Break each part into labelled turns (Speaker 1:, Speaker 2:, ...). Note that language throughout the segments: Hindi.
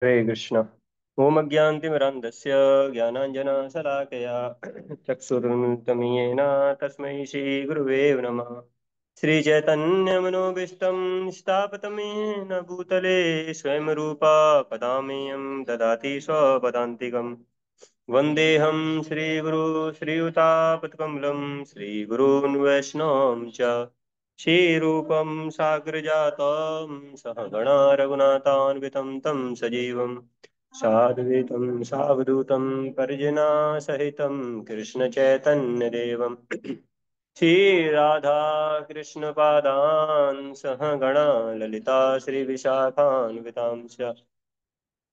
Speaker 1: हरे कृष्ण। ओम अज्ञानतिमिरान्धस्य ज्ञानाञ्जनशलाकया चक्षुरुन्मिलितं तस्मै श्रीगुरुवे नमः। श्रीचैतन्यमनोभीष्टं स्थापितं येन भूतले स्वयं रूपा पदामेयं ददाति स्वपदान्तिकम्। वन्देऽहं श्रीगुरु श्रीयुतापत्कमलं श्रीगुरून् वैष्णवं च श्रीरूपं साग्रजातं सहगणा रघुनाथान्वितं तं सजीवं साद्वैतं सावधूतं परिजनासहितं कृष्णचैतन्यदेवं श्रीराधा कृष्णपादान् सहगणा ललिता श्रीविशाखान्वितांश्च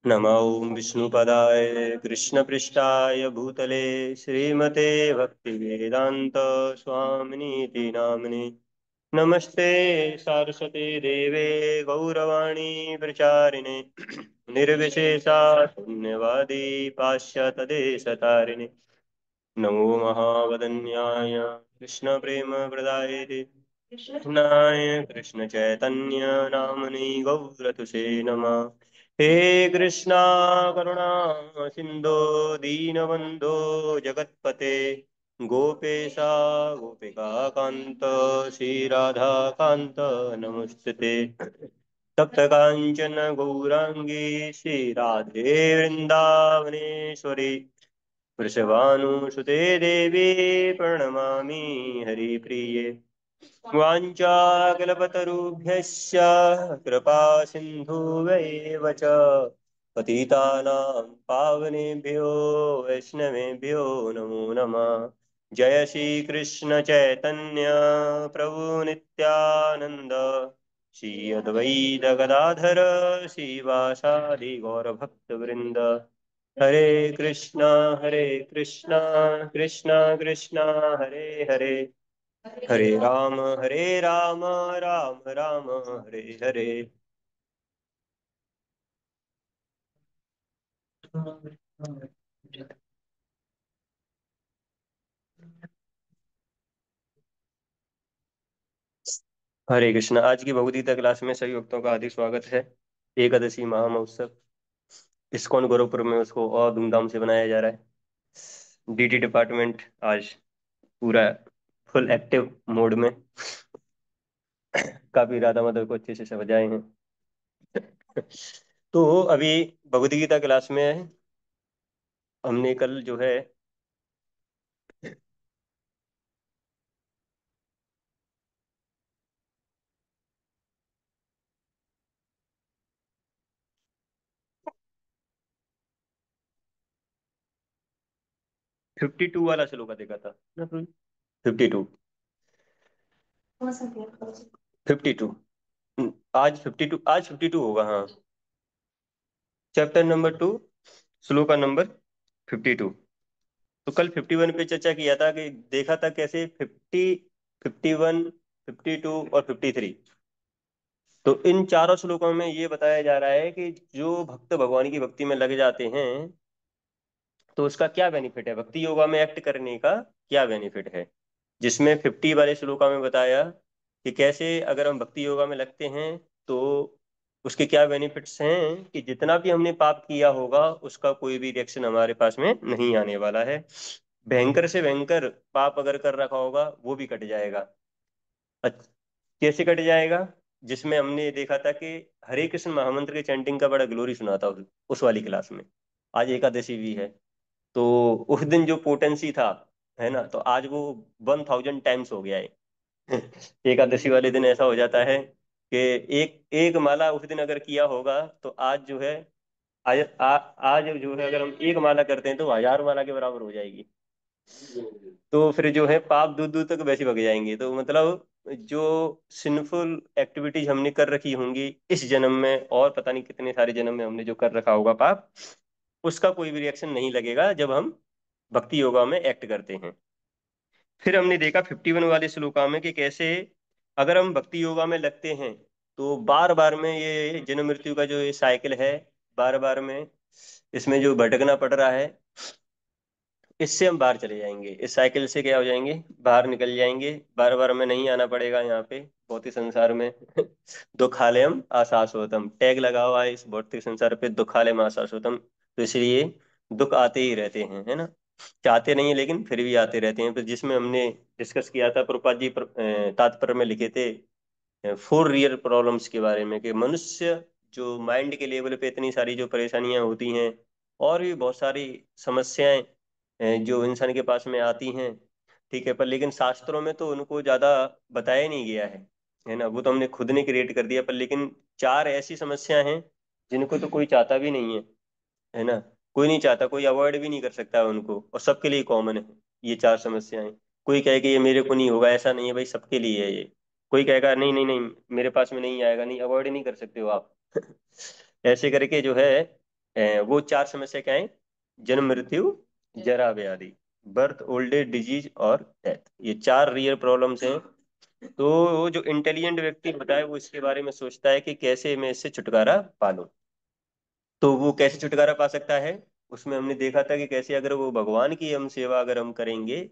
Speaker 1: नमो विष्णुपदाय कृष्णपृष्ठाय भूतले श्रीमते भक्तिवेदान्त स्वामिनीति नामिने नमस्ते सारस्वती देवे गौरवाणी प्रचारिणे निर्विशेषा शून्यवादी पाश्चात्यदेशतारिणे नमो महावदन्याय कृष्णप्रेमप्रदायते कृष्णाय कृष्णचैतन्य नामनि गौरतुषे नमः। हे कृष्णा करुणा सिन्धो दीनबन्धो जगत्पते गोपेशा गोपिका कान्त श्रीराधा कान्त नमस्ते। तप्त काञ्चन गौराङ्गी श्रीराधे वृन्दावनेश्वरी वृषभानुसुते देवी प्रणमामि हरिप्रिये। वाञ्छाकल्पतरुभ्यश्च कृपा सिन्धुवैव च पतितानां पावनेभ्यो वैष्णवेभ्यो नमो नमः। जय श्री कृष्ण चैतन्य प्रभु नित्यानंद श्री अद्वैत गदाधर श्रीवासादि गौरभक्तवृंद। हरे कृष्णा कृष्णा कृष्णा हरे हरे हरे राम राम राम हरे हरे। हरे कृष्ण। आज की भगवद गीता क्लास में सभी भक्तों का हार्दिक स्वागत है। एकादशी महामहोत्सव इस्कॉन गोरखपुर में उसको और धूमधाम से मनाया जा रहा है। डीटी डिपार्टमेंट आज पूरा फुल एक्टिव मोड में काफी राधा माधव को अच्छे से सजाए हैं। तो अभी भगवद गीता क्लास में हमने कल जो है 52 वाला श्लोक देखा था ना। 52 52 आज 52 होगा हाँ। चैप्टर नंबर 2 श्लोक का नंबर 52। तो कल 51 पे चर्चा किया था कि देखा था कैसे 50 51 52 और 53। तो इन चारों श्लोकों में ये बताया जा रहा है कि जो भक्त भगवान की भक्ति में लग जाते हैं तो उसका क्या बेनिफिट है, भक्ति योगा में एक्ट करने का क्या बेनिफिट है। जिसमें 50 वाले श्लोका में बताया कि कैसे अगर हम भक्ति योगा में लगते हैं तो उसके क्या बेनिफिट्स हैं कि जितना भी हमने पाप किया होगा उसका कोई भी रिएक्शन हमारे पास में नहीं आने वाला है। भयंकर से भयंकर पाप अगर कर रखा होगा वो भी कट जाएगा। अच्छ- कैसे कट जाएगा। जिसमें हमने देखा था कि हरे कृष्ण महामंत्र के चैंटिंग का बड़ा ग्लोरी सुना था उस वाली क्लास में। आज एकादशी भी है तो उस दिन जो पोटेंसी था है ना, तो आज वो 1000 टाइम्स हो गया है। एकादशी वाले दिन ऐसा हो जाता है कि एक एक माला उस दिन अगर किया होगा तो आज जो है आज जो है अगर हम एक माला करते हैं तो 1000 माला के बराबर हो जाएगी। तो फिर जो है पाप दूर दूर तक वैसे भग जाएंगे। तो मतलब जो सिंफुल एक्टिविटीज हमने कर रखी होंगी इस जन्म में और पता नहीं कितने सारे जन्म में हमने जो कर रखा होगा पाप, उसका कोई भी रिएक्शन नहीं लगेगा जब हम भक्ति योगा में एक्ट करते हैं। फिर हमने देखा 51 वाले श्लोका में कि कैसे अगर हम भक्ति योगा में लगते हैं तो बार बार में ये जन्म मृत्यु का जो ये साइकिल है, बार बार में इसमें जो भटकना पड़ रहा है इससे हम बाहर चले जाएंगे, इस साइकिल से क्या हो जाएंगे, बाहर निकल जाएंगे। बार बार हमें नहीं आना पड़ेगा यहाँ पे भौतिक संसार में। दुखालयम आशाश्वतम टैग लगा हुआ है इस भौतिक संसार पे, दुखालयम आशाश्वतम। तो इसलिए दुख आते ही रहते हैं, है ना। चाहते नहीं है लेकिन फिर भी आते रहते हैं। तो जिसमें हमने डिस्कस किया था, प्रभुपाद जी तात्पर्य में लिखे थे फोर रियल प्रॉब्लम्स के बारे में, कि मनुष्य जो माइंड के लेवल पे इतनी सारी जो परेशानियां होती हैं, और भी बहुत सारी समस्याएं जो इंसान के पास में आती हैं, ठीक है, पर लेकिन शास्त्रों में तो उनको ज्यादा बताया नहीं गया है ना। वो तो हमने खुद ने क्रिएट कर दिया, पर लेकिन चार ऐसी समस्याएं हैं जिनको तो कोई चाहता भी नहीं है ना। कोई नहीं चाहता, कोई अवॉइड भी नहीं कर सकता है उनको, और सबके लिए कॉमन है ये चार समस्याएं। कोई कहे कि ये मेरे को नहीं होगा, ऐसा नहीं है भाई, सबके लिए है ये। कोई कहेगा नहीं नहीं नहीं, मेरे पास में नहीं आएगा, नहीं, अवॉइड नहीं कर सकते हो आप। ऐसे करके जो है वो चार समस्या क्या है, जन्म मृत्यु जरा व्याधि, बर्थ ओल्ड एज डिजीज और डेथ, ये चार रियल प्रॉब्लम्स हैं। तो वो जो इंटेलिजेंट व्यक्ति होता है वो इसके बारे में सोचता है कि कैसे मैं इससे छुटकारा पा लूं। तो वो कैसे छुटकारा पा सकता है, उसमें हमने देखा था कि कैसे अगर वो भगवान की हम सेवा अगर हम करेंगे,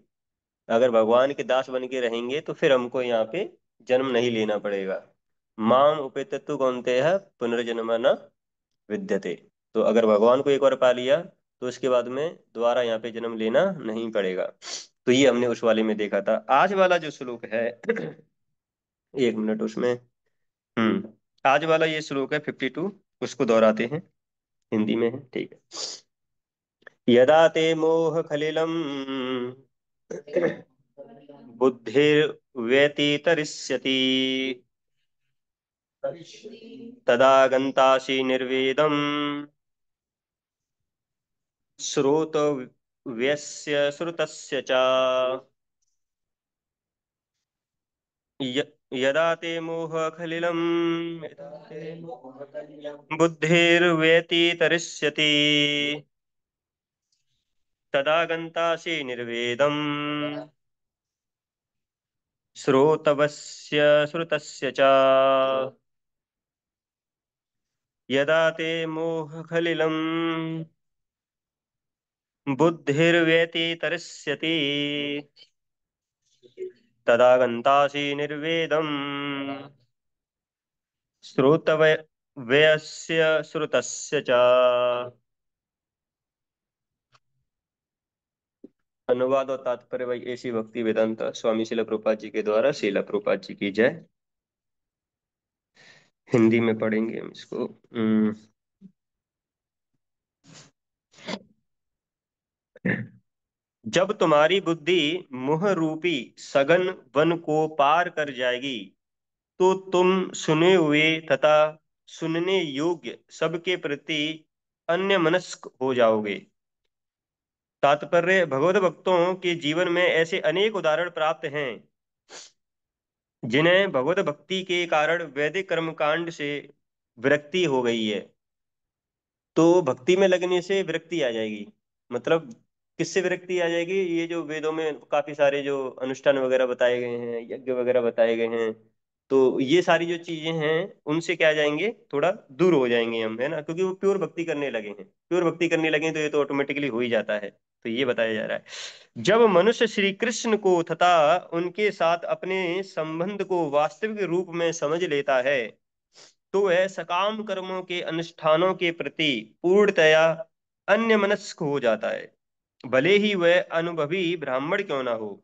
Speaker 1: अगर भगवान के दास बन के रहेंगे, तो फिर हमको यहाँ पे जन्म नहीं लेना पड़ेगा। माम उपेतत्तु कौन्तेय पुनर्जन्म न विद्यते। तो अगर भगवान को एक बार पा लिया, तो उसके बाद में दोबारा यहाँ पे जन्म लेना नहीं पड़ेगा। तो ये हमने उस वाले में देखा था। आज वाला जो श्लोक है, एक मिनट उसमें, आज वाला ये श्लोक है 52, उसको दोहराते हैं, हिंदी में है, ठीक है। यदा ते मोह खलिलम बुद्धिर्व्यतितरिष्यति, तदा गन्तासि निर्वेदम् श्रोतव्यस्य श्रुतस्य च। यदा ते मोह खलिलम बुद्धिर्व्यतितरिष्यति, तदा गन्तासि निर्वेदम् श्रोतवस्य श्रुतस्य च। यदा ते मोहखलिलं बुद्धिर्व्यतितरिष्यति, तदा गन्तासि निर्वेदम् श्रोतव्यस्य श्रुतस्य च। अनुवाद और तात्पर्य भाई ऐसी भक्ति वेदांता स्वामी शिला प्रभुपाद जी के द्वारा, शिला प्रभुपाद जी की जय। हिंदी में पढ़ेंगे हम इसको। जब तुम्हारी बुद्धि मोह रूपी सघन वन को पार कर जाएगी, तो तुम सुने हुए तथा सुनने योग्य सबके प्रति अन्य मनस्क हो जाओगे। तात्पर्य, भगवत भक्तों के जीवन में ऐसे अनेक उदाहरण प्राप्त हैं जिन्हें भगवत भक्ति के कारण वैदिक कर्मकांड से विरक्ति हो गई है। तो भक्ति में लगने से विरक्ति आ जाएगी, मतलब किससे विरक्ति आ जाएगी, ये जो वेदों में काफी सारे जो अनुष्ठान वगैरह बताए गए हैं, यज्ञ वगैरह बताए गए हैं, तो ये सारी जो चीजें हैं उनसे क्या आ जाएंगे, थोड़ा दूर हो जाएंगे हम, है ना, क्योंकि वो प्योर भक्ति करने लगे हैं। प्योर भक्ति करने लगे हैं तो ये तो ऑटोमेटिकली हो ही जाता है। तो ये बताया जा रहा है, जब मनुष्य श्री कृष्ण को तथा उनके साथ अपने संबंध को वास्तविक रूप में समझ लेता है, तो वह सकाम कर्मों के अनुष्ठानों के प्रति पूर्णतया अन्य मनस्क हो जाता है, भले ही वह अनुभवी ब्राह्मण क्यों ना हो।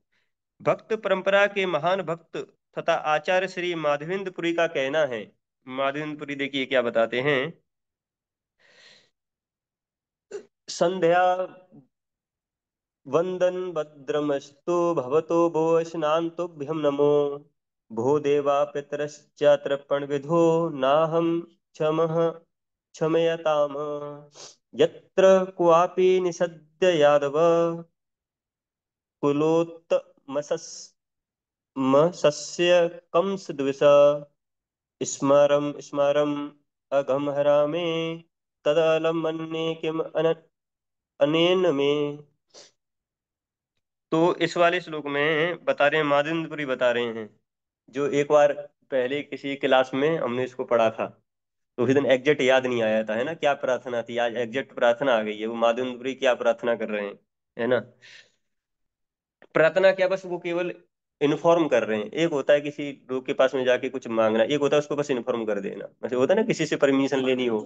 Speaker 1: भक्त परंपरा के महान भक्त तथा आचार्य श्री माधवेंद्रपुरी का कहना है, माधवेंद्रपुरी देखिए क्या बताते हैं। संध्या वंदन भद्रमस्तु भवतो भो स्नातुभ्यं नमो, भो देवा पितरश्च तर्पण विधो नाहं क्षमः क्षमयताम, यत्र क्वापि निषद्य यादव कुलोत्तमसस्य कंस द्विष, स्मरं स्मरं अघम हरामे, तदलम अन्ये किम अनेन में। तो इस वाले श्लोक में बता रहे हैं, माधवेंद्रपुरी बता रहे हैं, जो एक बार पहले किसी क्लास में हमने इसको पढ़ा था, तो उसी दिन एग्जैक्ट याद नहीं आया था, है ना, क्या प्रार्थना थी। आज एग्जैक्ट प्रार्थना आ गई है, वो माधवेंद्रपुरी क्या प्रार्थना कर रहे हैं। है ना। प्रार्थना क्या, बस वो केवल इन्फॉर्म कर रहे हैं। एक होता है किसी लोग के पास में जाके कुछ मांगना, एक होता है उसको बस इन्फॉर्म कर देना। वैसे होता है ना किसी से परमिशन लेनी हो,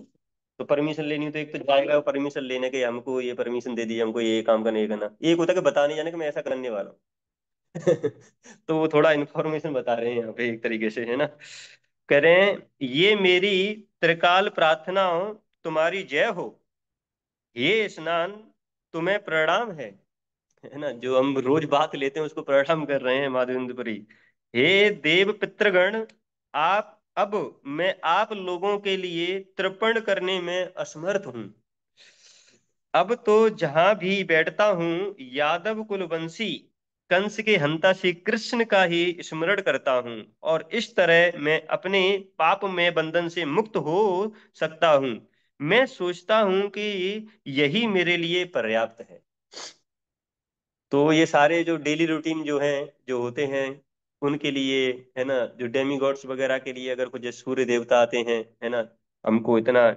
Speaker 1: तो परमिशन लेनी हो तो एक तो जाएगा परमिशन लेने के, हमको ये परमिशन दे दीजिए, हमको ये काम करना, ये करना। एक होता है कि बताने जाने कि मैं ऐसा करने वाला हूँ। तो वो थोड़ा इन्फॉर्मेशन बता रहे हैं यहाँ पे एक तरीके से, है ना। कह रहे हैं ये मेरी त्रिकाल प्रार्थनाओं तुम्हारी जय हो, ये स्नान तुम्हें प्रणाम है ना। जो हम रोज बात लेते हैं उसको प्रणाम कर रहे हैं माधवेंद्रपुरी। हे देव पितृगण, आप अब मैं आप लोगों के लिए तर्पण करने में असमर्थ हूँ। अब तो जहां भी बैठता हूँ यादव कुलवंशी कंस के हंता श्री कृष्ण का ही स्मरण करता हूँ, और इस तरह मैं अपने पाप में बंधन से मुक्त हो सकता हूँ। मैं सोचता हूँ कि यही मेरे लिए पर्याप्त है। तो ये सारे जो डेली रूटीन जो हैं, जो होते हैं, उनके लिए, है ना, जो डेमी गॉड्स वगैरह के लिए, अगर कुछ जैसे सूर्य देवता आते हैं, है ना, हमको इतना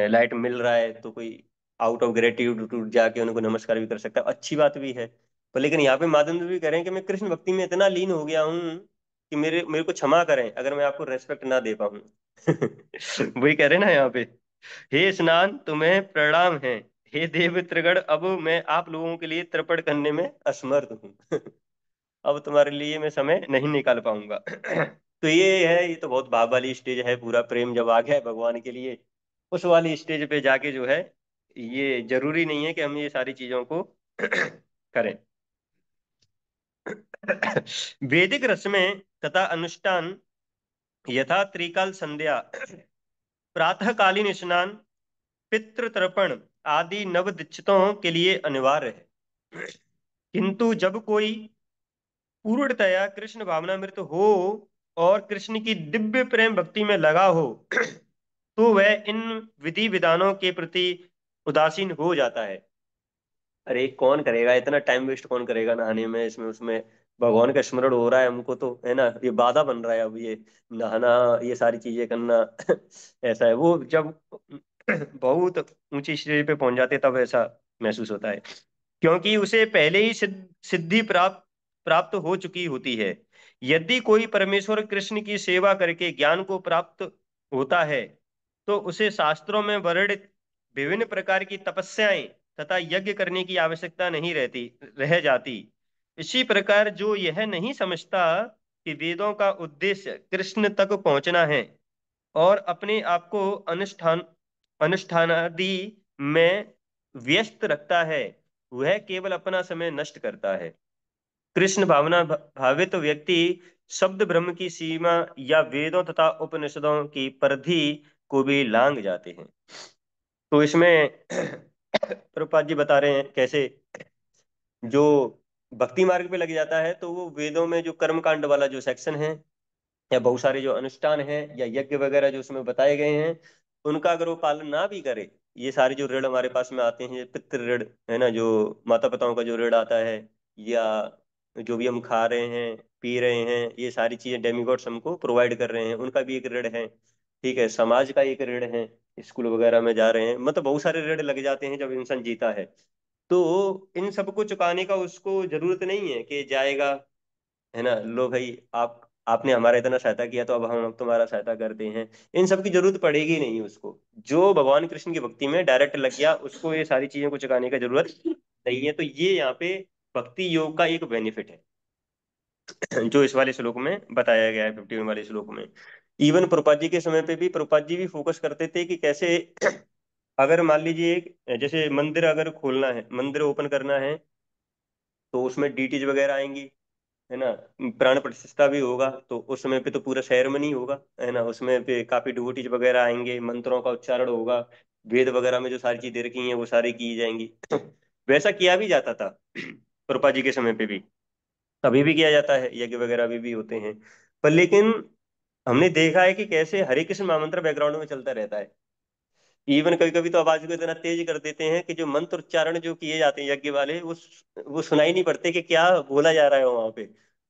Speaker 1: लाइट मिल रहा है, तो कोई आउट ऑफ ग्रेटिट्यूड जाके उनको नमस्कार भी कर सकता है, अच्छी बात भी है। पर लेकिन यहाँ पे माधवेंद्र भी कह रहे हैं कि मैं कृष्ण भक्ति में इतना लीन हो गया हूँ कि मेरे मेरे को क्षमा करें अगर मैं आपको रेस्पेक्ट ना दे पाऊँ। वही कह रहे हैं ना यहाँ पे। हे स्नान तुम्हें प्रणाम है, हे देव त्रिगण, अब मैं आप लोगों के लिए तर्पण करने में असमर्थ हूँ। अब तुम्हारे लिए मैं समय नहीं निकाल पाऊंगा। तो ये है, ये तो बहुत भाव वाली स्टेज है, पूरा प्रेम जब आ गया है भगवान के लिए, उस वाली स्टेज पे जाके जो है, ये जरूरी नहीं है कि हम ये सारी चीजों को करें। वैदिक रस्में तथा अनुष्ठान यथा त्रिकाल संध्या, प्रातःकालीन स्नान, पितृ तर्पण आदि नवदीक्षितों के लिए अनिवार्य है। किंतु जब कोई पूर्णतया कृष्ण भावनामृत हो और कृष्ण की दिव्य प्रेम भक्ति में लगा हो, तो वह इन विधि विधानों के प्रति उदासीन हो जाता है। अरे कौन करेगा इतना टाइम वेस्ट, कौन करेगा नहाने में, इसमें उसमें। भगवान का स्मरण हो रहा है हमको तो, है ना, ये बाधा बन रहा है अब ये नहाना, ये सारी चीजें करना। ऐसा है वो, जब बहुत ऊंची स्टेज पे पहुंच जाते तब ऐसा महसूस होता है, क्योंकि उसे पहले ही सिद्धि प्राप्त प्राप्त हो चुकी होती है। यदि कोई परमेश्वर कृष्ण की सेवा करके ज्ञान को प्राप्त होता है, तो उसे शास्त्रों में वर्णित विभिन्न प्रकार की तपस्याएं तथा यज्ञ करने की आवश्यकता नहीं रहती, रह जाती। इसी प्रकार जो यह नहीं समझता कि वेदों का उद्देश्य कृष्ण तक पहुंचना है और अपने आप को अनुष्ठानादि में व्यस्त रखता है, वह केवल अपना समय नष्ट करता है। कृष्ण भावना भावित व्यक्ति शब्द ब्रह्म की सीमा या वेदों तथा उपनिषदों की परिधि को भी लांघ जाते हैं। तो इसमें प्रभुपाद जी बता रहे हैं कैसे जो भक्ति मार्ग पे लग जाता है, तो वो वेदों में जो कर्म कांड वाला जो सेक्शन है, या बहुत सारे जो अनुष्ठान हैं या यज्ञ वगैरह जो उसमें बताए गए हैं, उनका अगर वो पालन ना भी करे, ये सारे जो ऋण हमारे पास में आते हैं, पितृ ऋण, है ना, जो माता पिताओं का जो ऋण आता है, या जो भी हम खा रहे हैं पी रहे हैं, ये सारी चीजें डेमिगॉड्स हमको प्रोवाइड कर रहे हैं, उनका भी एक ऋण है। ठीक है, समाज का एक ऋण है, स्कूल वगैरह में जा रहे हैं, मतलब बहुत सारे ऋण लग जाते हैं जब इंसान जीता है। तो इन सबको चुकाने का उसको जरूरत नहीं है कि जाएगा, है ना, लो भाई आप आपने हमारा इतना सहायता किया तो अब हम तुम्हारा सहायता करते हैं। इन सब की जरूरत पड़ेगी नहीं उसको। जो भगवान कृष्ण की भक्ति में डायरेक्ट लग गया, उसको ये सारी चीजों को चुकाने का जरूरत नहीं है। तो ये यहाँ पे भक्ति योग का एक बेनिफिट है, जो इस वाले श्लोक में बताया गया है, 51 वाले श्लोक में। इवन प्रभुपाद जी के समय पे भी प्रभुपाद जी भी फोकस करते थे कि कैसे अगर मान लीजिए एक जैसे मंदिर अगर खोलना है, मंदिर ओपन करना है, तो उसमें डीटीज वगैरह आएंगी, है ना, प्राण प्रतिष्ठा भी होगा, तो उस समय पे तो पूरा सेरेमनी होगा, है ना, उसमें पे काफी डिवोटीज वगैरह आएंगे, मंत्रों का उच्चारण होगा, वेद वगैरह में जो सारी चीजें रखी हैं वो सारी की जाएंगी। वैसा किया भी जाता था प्रभुपाद जी के समय पे भी, अभी भी किया जाता है, यज्ञ वगैरह अभी भी होते हैं। पर लेकिन हमने देखा है कि कैसे हरे कृष्ण महामंत्र बैकग्राउंड में चलता रहता है। इवन कभी कभी तो आवाज को इतना तेज कर देते हैं कि जो मंत्र उच्चारण जो किए जाते हैं यज्ञ वाले, वो सुनाई नहीं पड़ते कि क्या बोला जा रहा है वहां पे।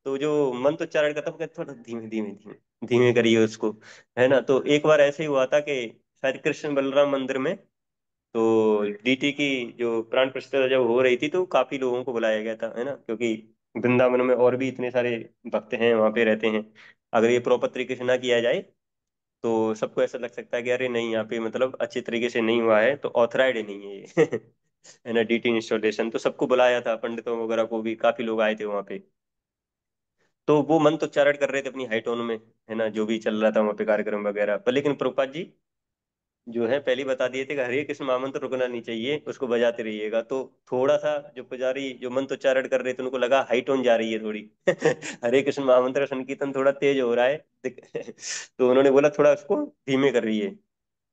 Speaker 1: तो जो मंत्र उच्चारण करता है वो कहता है, थोड़ा धीमे धीमे धीमे धीमे करिए उसको, है ना। तो एक बार ऐसे ही हुआ था कि शायद कृष्ण बलराम मंदिर में तो डीटी की जो प्राण प्रतिष्ठा जब हो रही थी तो काफी लोगों को बुलाया गया था, है ना, क्योंकि वृंदावन में और भी इतने सारे भक्त हैं, वहां पे रहते हैं। अगर ये प्रॉपर तरीके से ना किया जाए तो सबको ऐसा लग सकता है कि अरे नहीं, यहाँ पे मतलब अच्छे तरीके से नहीं हुआ है, तो ऑथराइड नहीं है ये। है ना, डीटी इंस्टॉलेशन। तो सबको बुलाया था, पंडितों वगैरह को भी, काफी लोग आए थे वहां पे। तो वो मंत्र उच्चारण कर रहे थे अपनी हाई टोन में, है ना, जो भी चल रहा था वहां पे कार्यक्रम वगैरह पर। लेकिन प्रभुपाद जी जो है पहले ही बता दिए थे कि हरे कृष्ण महामंत्र रुकना नहीं चाहिए, उसको बजाते रहिएगा। तो थोड़ा सा जो पुजारी जो मंत्र उच्चारण कर रहे थे उनको लगा हाई टोन जा रही है थोड़ी। हरे कृष्ण महामंत्र का संकीर्तन थोड़ा तेज हो रहा है। तो उन्होंने बोला थोड़ा उसको धीमे कर रही है।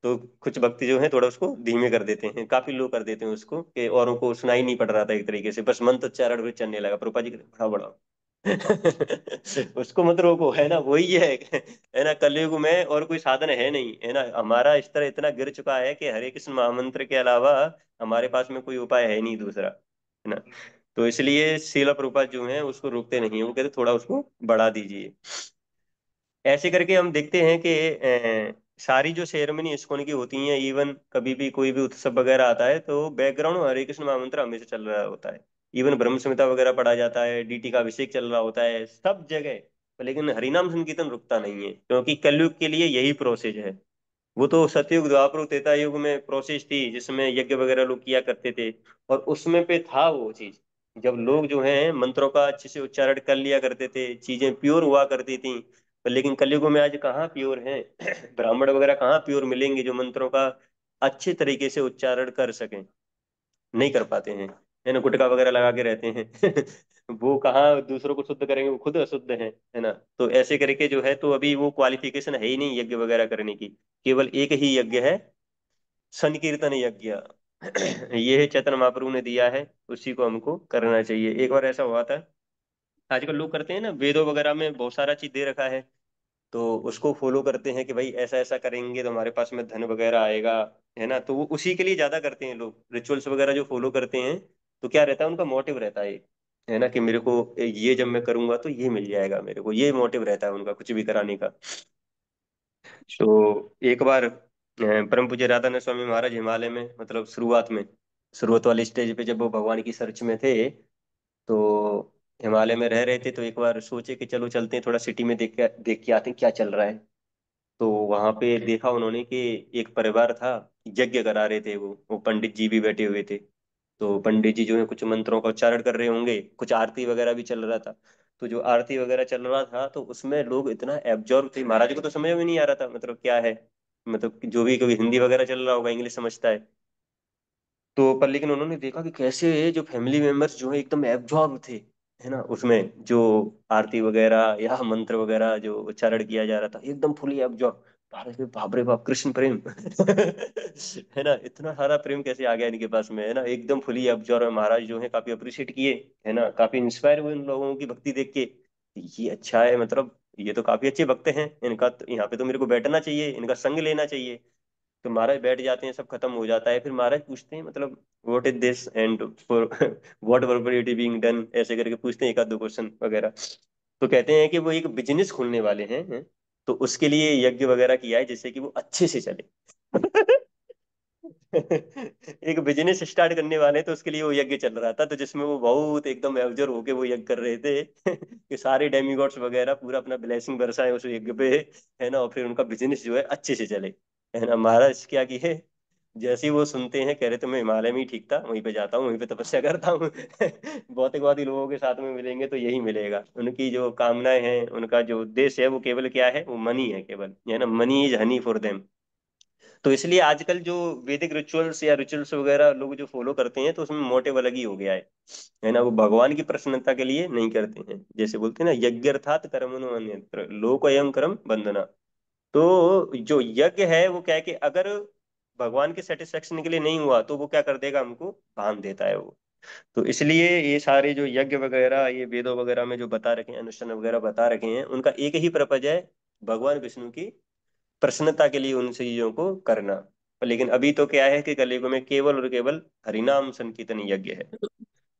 Speaker 1: तो कुछ भक्ति जो है थोड़ा उसको धीमे कर देते हैं, काफी लोग कर देते हैं उसको, कि औरों को सुनाई नहीं पड़ रहा था एक तरीके से, बस मंत्र उच्चारण भी चलने लगा। प्रभुपा जी कहते, बड़ा बड़ा। उसको मत रोको, है ना, वही है ना, कलयुग में और कोई साधन है नहीं, है ना, हमारा स्तर इतना गिर चुका है कि हरे कृष्ण महामंत्र के अलावा हमारे पास में कोई उपाय है नहीं दूसरा, है ना। तो इसलिए श्रील प्रभुपाद जो है उसको रोकते नहीं है, वो कहते थोड़ा उसको बढ़ा दीजिए। ऐसे करके हम देखते हैं कि सारी जो सेरेमनी इस्कॉन की होती हैं, इवन कभी भी कोई भी उत्सव वगैरह आता है तो बैकग्राउंड में हरे कृष्ण महामंत्र हमेशा चल रहा होता है। इवन ब्रह्म संहिता वगैरह पढ़ा जाता है, डीटी का अभिषेक चल रहा होता है सब जगह। लेकिन हरिनाम संकीर्तन रुकता नहीं है, क्योंकि कलयुग के लिए यही प्रोसेस है। वो तो सतयुग द्वापर त्रेता युग में प्रोसेस थी जिसमें यज्ञ वगैरह लोग किया करते थे, और उसमें पे था वो चीज। जब लोग जो है मंत्रों का अच्छे से उच्चारण कर लिया करते थे, चीजें प्योर हुआ करती थी। पर लेकिन कलयुग में आज कहाँ प्योर है। ब्राह्मण वगैरह कहाँ प्योर मिलेंगे जो मंत्रों का अच्छे तरीके से उच्चारण कर सकें, नहीं कर पाते हैं, है ना, गुटखा वगैरह लगा के रहते हैं। वो कहाँ दूसरों को शुद्ध करेंगे, वो खुद अशुद्ध है ना। तो ऐसे करके जो है, तो अभी वो क्वालिफिकेशन है ही नहीं यज्ञ वगैरह करने की। केवल एक ही यज्ञ है, संकीर्तन यज्ञ। ये है चैतन्य महाप्रभु ने दिया है, उसी को हमको करना चाहिए। एक बार ऐसा हुआ था, आजकल लोग करते हैं ना, वेदों वगैरह में बहुत सारा चीज दे रखा है, तो उसको फॉलो करते हैं कि भाई ऐसा ऐसा करेंगे तो हमारे पास में धन वगैरह आएगा, है ना। तो वो उसी के लिए ज्यादा करते हैं लोग, रिचुअल्स वगैरह जो फॉलो करते हैं। तो क्या रहता है उनका मोटिव रहता है ना, कि मेरे को ये जब मैं करूंगा तो ये मिल जाएगा, मेरे को ये मोटिव रहता है उनका कुछ भी कराने का। तो एक बार परम पूज्य राधानंद स्वामी महाराज हिमालय में, मतलब शुरुआत वाली स्टेज पे जब वो भगवान की सर्च में थे, तो हिमालय में रह रहे थे, तो एक बार सोचे कि चलो चलते हैं थोड़ा सिटी में देख के आते हैं क्या चल रहा है। तो वहां पे देखा उन्होंने कि एक परिवार था, यज्ञ करा रहे थे, वो पंडित जी भी बैठे हुए थे। तो पंडित जी जो है कुछ मंत्रों का उच्चारण कर रहे होंगे, कुछ आरती वगैरह भी चल रहा था। तो जो आरती वगैरह चल रहा था तो उसमें लोग इतना एब्जॉर्ब थे, महाराज को तो समझ में नहीं आ रहा था मतलब क्या है, मतलब जो भी कभी हिंदी वगैरह चल रहा होगा, इंग्लिश समझता है। तो पर लेकिन उन्होंने देखा कि कैसे जो फैमिली मेंबर्स जो है एकदम एब्जॉर्ब थे, है ना, उसमें जो आरती वगैरह या मंत्र वगैरह जो उच्चारण किया जा रहा था, एकदम फुली एब्जॉर्ब। भारत में बाप रे बाप कृष्ण प्रेम। है ना, इतना सारा प्रेम कैसे आ गया इनके पास में, है ना, एकदम फुली एब्जॉर्ब है। महाराज जो है काफी अप्रिशिएट किए, है ना, काफी इंस्पायर हुए इन लोगों की भक्ति देख के। ये अच्छा है, मतलब ये तो काफी अच्छे भक्त हैं, इनका यहाँ पे तो मेरे को बैठना चाहिए, इनका संग लेना चाहिए। तो महाराज बैठ जाते हैं, सब खत्म हो जाता है, फिर महाराज पूछते हैं मतलब what is this and for what वर्बर इट बीइंग डन, ऐसे करके पूछते हैं एक आध दो क्वेश्चन वगैरह। तो कहते हैं कि वो एक बिजनेस खोलने वाले हैं, तो उसके लिए यज्ञ वगैरह किया है जिससे कि वो अच्छे से चले। एक बिजनेस स्टार्ट करने वाले तो उसके लिए वो यज्ञ चल रहा था, तो जिसमें वो बहुत एकदम एवजर होके वो यज्ञ कर रहे थे। कि सारे डेमिगॉड्स वगैरह पूरा अपना ब्लेसिंग बरसाए उस यज्ञ पे, है ना, और फिर उनका बिजनेस जो है अच्छे से चले, है ना। महाराज क्या किए, जैसे ही वो सुनते हैं कह रहे थे मैं हिमालय में ही ठीक था, वहीं पे जाता हूँ, वहीं पे तपस्या करता हूँ। भौतिकवादी लोगों के साथ में मिलेंगे तो यही मिलेगा, उनकी जो कामनाएं हैं, उनका जो उद्देश्य है वो केवल क्या है, वो मनी है केवल, है ना, money is Honey for them. तो इसलिए आजकल जो वैदिक रिचुअल्स या रिचुअल्स वगैरह लोग जो फॉलो करते हैं तो उसमें मोटिव अलग ही हो गया है ना, वो भगवान की प्रसन्नता के लिए नहीं करते हैं। जैसे बोलते हैं ना, यज्ञर्थात कर्मणो अन्यत्र लोकोयम कर्म बंधना। तो जो यज्ञ है वो क्या है कि अगर भगवान के सेटिस्फेक्शन के लिए नहीं हुआ तो वो क्या कर देगा, हमको बांध देता है वो। तो इसलिए ये सारे जो यज्ञ वगैरह ये वेदों वगैरह में जो बता रखे हैं, अनुष्ठान वगैरह बता रखे हैं, उनका एक ही पर्पज है, भगवान विष्णु की प्रसन्नता के लिए उन चीजों को करना। पर लेकिन अभी तो क्या है कि कलयुग में केवल और केवल हरिनाम संकीर्तन यज्ञ है।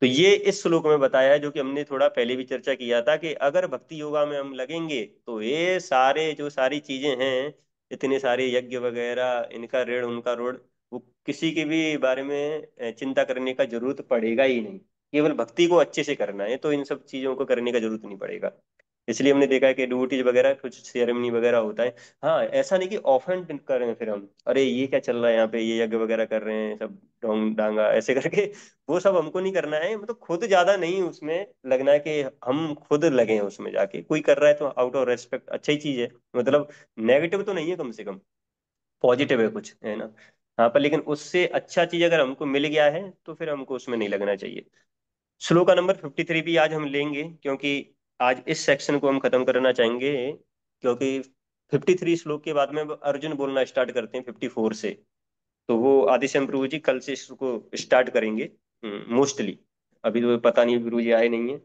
Speaker 1: तो ये इस श्लोक में बताया है, जो कि हमने थोड़ा पहले भी चर्चा किया था, कि अगर भक्ति योगा में हम लगेंगे तो ये सारे जो सारी चीजें हैं, इतने सारे यज्ञ वगैरह, इनका ऋण उनका ऋण, वो किसी के भी बारे में चिंता करने का जरूरत पड़ेगा ही नहीं। केवल भक्ति को अच्छे से करना है तो इन सब चीजों को करने का जरूरत नहीं पड़ेगा। इसलिए हमने देखा है कि ड्यूटीज वगैरह कुछ सेरेमनी वगैरह होता है। हाँ, ऐसा नहीं कि ऑफेंड करें फिर हम, अरे ये क्या चल रहा है यहाँ पे, ये यज्ञ वगैरह कर रहे हैं सब ढोंग डांगा ऐसे करके। वो सब हमको नहीं करना है, मतलब खुद ज्यादा नहीं उसमें लगना है कि हम खुद लगे हैं उसमें जाके। कोई कर रहा है तो आउट ऑफ रेस्पेक्ट अच्छा ही चीज है, मतलब नेगेटिव तो नहीं है, कम से कम पॉजिटिव है कुछ, है ना। हाँ, पर लेकिन उससे अच्छा चीज अगर हमको मिल गया है तो फिर हमको उसमें नहीं लगना चाहिए। श्लोक का नंबर 53 भी आज हम लेंगे, क्योंकि आज इस सेक्शन को हम खत्म करना चाहेंगे। क्योंकि 53 श्लोक के बाद में वो अर्जुन बोलना स्टार्ट करते हैं 54 से। तो वो आदिश्याम प्रभु जी कल से इसको स्टार्ट करेंगे मोस्टली। अभी तो पता नहीं, गुरु जी आए नहीं है।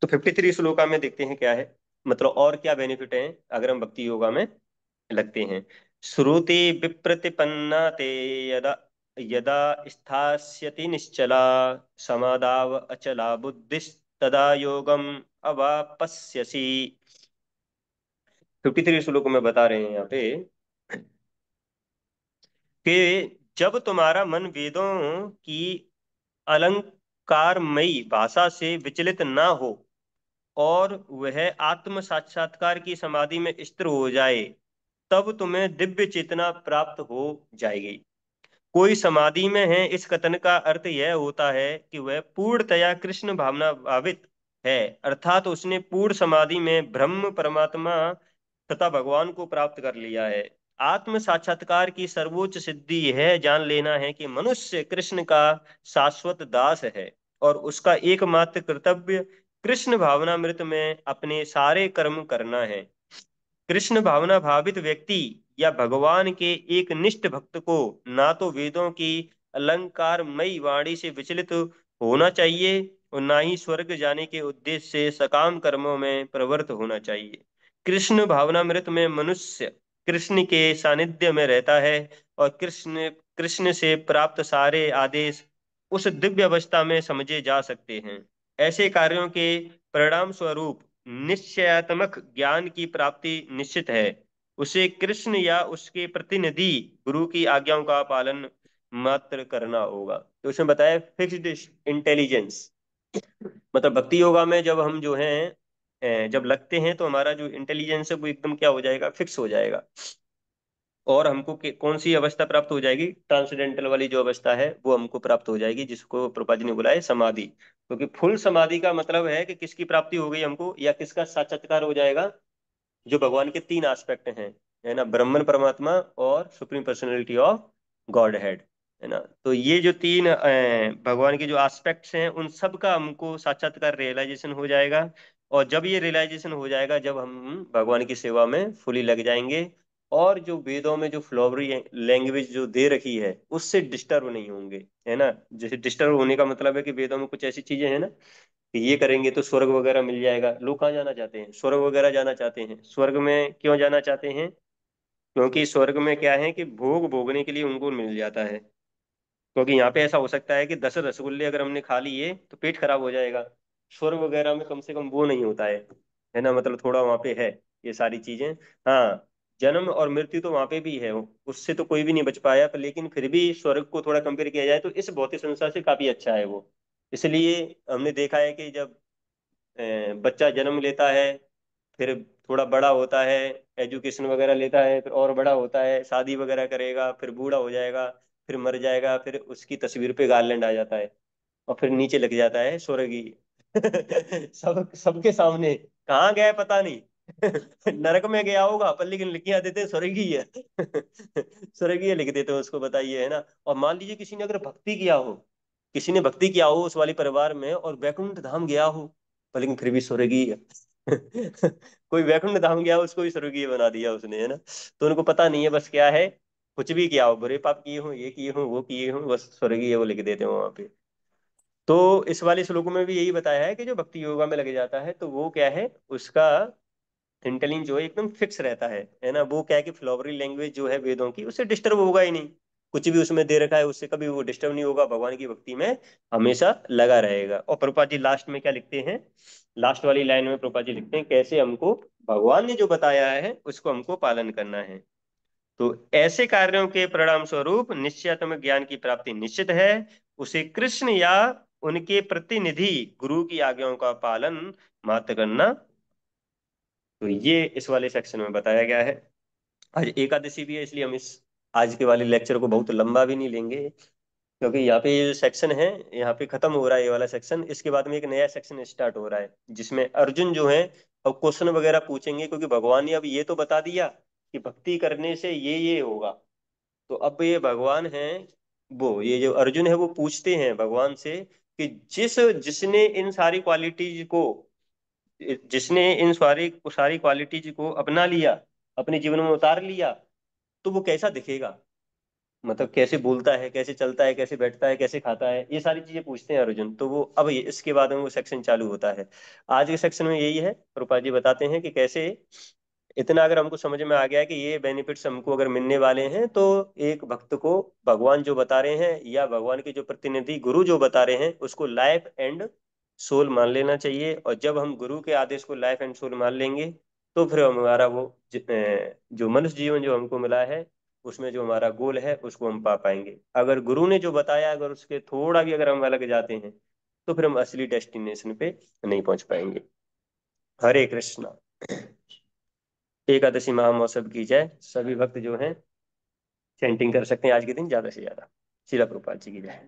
Speaker 1: तो 53 श्लोका में देखते हैं क्या है, मतलब और क्या बेनिफिट है अगर हम भक्ति योगा में लगते हैं। श्रुति विप्रतिपन्ना ते यदा यदा स्थास्यति निश्चला समादाव अचला बुद्धिस्तदा योगम अवापस्यसि। 53 श्लोक में बता रहे हैं यहाँ पे कि जब तुम्हारा मन वेदों की अलंकारमयी भाषा से विचलित ना हो और वह आत्म साक्षात्कार की समाधि में स्थिर हो जाए, तब तुम्हें दिव्य चेतना प्राप्त हो जाएगी। कोई समाधि में है, इस कथन का अर्थ यह होता है कि वह पूर्णतया कृष्ण भावना भावित है, अर्थात उसने पूर्ण समाधि में ब्रह्म परमात्मा तथा भगवान को प्राप्त कर लिया है। आत्म साक्षात्कार की सर्वोच्च सिद्धि यह जान लेना है कि मनुष्य कृष्ण का शाश्वत दास है और उसका एकमात्र कर्तव्य कृष्ण भावनामृत में अपने सारे कर्म करना है। कृष्ण भावना भावित व्यक्ति या भगवान के एक निष्ठ भक्त को ना तो वेदों की अलंकारमयी वाणी से विचलित होना चाहिए और ना ही स्वर्ग जाने के उद्देश्य से सकाम कर्मों में प्रवृत्त होना चाहिए। कृष्ण भावनामृत में मनुष्य कृष्ण के सानिध्य में रहता है और कृष्ण कृष्ण से प्राप्त सारे आदेश उस दिव्य अवस्था में समझे जा सकते हैं। ऐसे कार्यों के परिणाम स्वरूप निश्चयात्मक ज्ञान की प्राप्ति निश्चित है। उसे कृष्ण या उसके प्रतिनिधि गुरु की आज्ञाओं का पालन मात्र करना होगा। तो उसने बताया फिक्स्ड इंटेलिजेंस, मतलब भक्ति योगा में जब हम जो है जब लगते हैं तो हमारा जो इंटेलिजेंस है वो एकदम क्या हो जाएगा, फिक्स हो जाएगा। और हमको कौन सी अवस्था प्राप्त हो जाएगी, ट्रांसेंडेंटल वाली जो अवस्था है वो हमको प्राप्त हो जाएगी, जिसको प्रभुपाद जी ने बुलाया समाधि। क्योंकि फुल समाधि का मतलब है कि किसकी प्राप्ति हो गई हमको, या किसका साक्षात्कार हो जाएगा, जो भगवान के तीन एस्पेक्ट हैं, है ना, ब्रह्मन परमात्मा और supreme personality of God head, है ना। तो ये जो तीन भगवान के जो एस्पेक्ट्स हैं उन सब का हमको साक्षात्कार रियलाइजेशन हो जाएगा। और जब ये रियलाइजेशन हो जाएगा, जब हम भगवान की सेवा में फुली लग जाएंगे और जो वेदों में जो फ्लोवरी लैंग्वेज जो दे रखी है उससे डिस्टर्ब नहीं होंगे, है ना। जैसे डिस्टर्ब होने का मतलब है कि वेदों में कुछ ऐसी चीजें हैं ना कि ये करेंगे तो स्वर्ग वगैरह मिल जाएगा। लोग कहाँ जाना चाहते हैं, स्वर्ग वगैरह जाना चाहते हैं। स्वर्ग में क्यों जाना चाहते हैं, क्योंकि स्वर्ग में क्या है कि भोग भोगने के लिए उनको मिल जाता है। क्योंकि यहाँ पे ऐसा हो सकता है कि 10 रसगुल्ले अगर हमने खा लिए तो पेट खराब हो जाएगा। स्वर्ग वगैरह में कम से कम वो नहीं होता है ना, मतलब थोड़ा वहाँ पे है ये सारी चीजें। हाँ, जन्म और मृत्यु तो वहाँ पे भी है, उससे तो कोई भी नहीं बच पाया, पर लेकिन फिर भी स्वर्ग को थोड़ा कंपेयर किया जाए तो इस भौतिक संसार से काफी अच्छा है वो। इसलिए हमने देखा है कि जब बच्चा जन्म लेता है, फिर थोड़ा बड़ा होता है, एजुकेशन वगैरह लेता है, फिर और बड़ा होता है, शादी वगैरह करेगा, फिर बूढ़ा हो जाएगा, फिर मर जाएगा, फिर उसकी तस्वीर पे गार्लैंड आ जाता है और फिर नीचे लग जाता है स्वर्गीय। सबके सामने, कहाँ गया है पता नहीं। नरक में गया होगा पर लेकिन लिख यहाँ देते हैं स्वर्गीय है। स्वर्गीय लिख देते हैं उसको, बताइए, है ना। और मान लीजिए किसी ने अगर भक्ति किया हो, किसी ने भक्ति किया हो उस वाले परिवार में और वैकुंठ धाम गया हो, पर लेकिन फिर भी स्वर्गीय है। कोई वैकुंठ धाम गया हो उसको भी स्वर्गीय बना दिया उसने, है ना। तो उनको पता नहीं है बस क्या है, कुछ भी किया हो, बुरे पाप किए हो, ये किए हो, वो किए हो, बस स्वर्गीय वो लिख देते हो वहां पे। तो इस वाले श्लोक में भी यही बताया है कि जो भक्ति योगा में लग जाता है तो वो क्या है, उसका इंटेलिजेंस जो है एकदम फिक्स रहता है ना। वो क्या है कि फ्लोवरी लैंग्वेज जो है वेदों की उससे डिस्टर्ब होगा ही नहीं। कुछ भी उसमें दे रखा है उससे कभी वो डिस्टर्ब नहीं होगा, भगवान की भक्ति में हमेशा लगा रहेगा। और प्रभुपाद जी लास्ट में क्या लिखते हैं, लास्ट वाली लाइन में प्रभुपाद जी लिखते हैं कैसे हमको भगवान ने जो बताया है उसको हमको पालन करना है। तो ऐसे कार्यों के परिणाम स्वरूप निश्चयात्मक ज्ञान की प्राप्ति निश्चित है। उसे कृष्ण या उनके प्रतिनिधि गुरु की आज्ञाओं का पालन मात्र करना। तो ये इस वाले सेक्शन में बताया गया है। आज एकादशी भी है, इसलिए हम इस आज के वाले लेक्चर को बहुत लंबा भी नहीं लेंगे, क्योंकि यहाँ पे ये जो सेक्शन है यहाँ पे खत्म हो रहा है ये वाला सेक्शन। इसके बाद में एक नया सेक्शन स्टार्ट हो रहा है जिसमें अर्जुन जो है अब क्वेश्चन वगैरह पूछेंगे, क्योंकि भगवान ने अब ये तो बता दिया कि भक्ति करने से ये होगा। तो अब ये भगवान है, वो ये जो अर्जुन है वो पूछते हैं भगवान से कि जिसने इन सारी क्वालिटीज को, जिसने इन सारी सारी क्वालिटीज को अपना लिया, अपने जीवन में उतार लिया, तो वो कैसा दिखेगा, मतलब कैसे बोलता है, कैसे चलता है, कैसे बैठता है, कैसे खाता है, ये सारी चीजें पूछते हैं अर्जुन। तो वो अब इसके बाद में वो सेक्शन चालू होता है। आज के सेक्शन में यही है, प्रभुपाद जी बताते हैं कि कैसे इतना अगर हमको समझ में आ गया है कि ये बेनिफिट्स हमको अगर मिलने वाले हैं, तो एक भक्त को भगवान जो बता रहे हैं या भगवान के जो प्रतिनिधि गुरु जो बता रहे हैं उसको लाइफ एंड सोल मान लेना चाहिए। और जब हम गुरु के आदेश को लाइफ एंड सोल मान लेंगे, तो फिर हमारा वो जो मनुष्य जीवन जो हमको मिला है उसमें जो हमारा गोल है उसको हम पा पाएंगे। अगर गुरु ने जो बताया अगर उसके थोड़ा भी अगर हम अलग जाते हैं, तो फिर हम असली डेस्टिनेशन पे नहीं पहुंच पाएंगे। हरे कृष्णा। एकादशी महामहोत्सव की जय। सभी भक्त जो हैं चैंटिंग कर सकते हैं आज के दिन ज्यादा से ज्यादा। शिला प्रभुपाद जी की जय।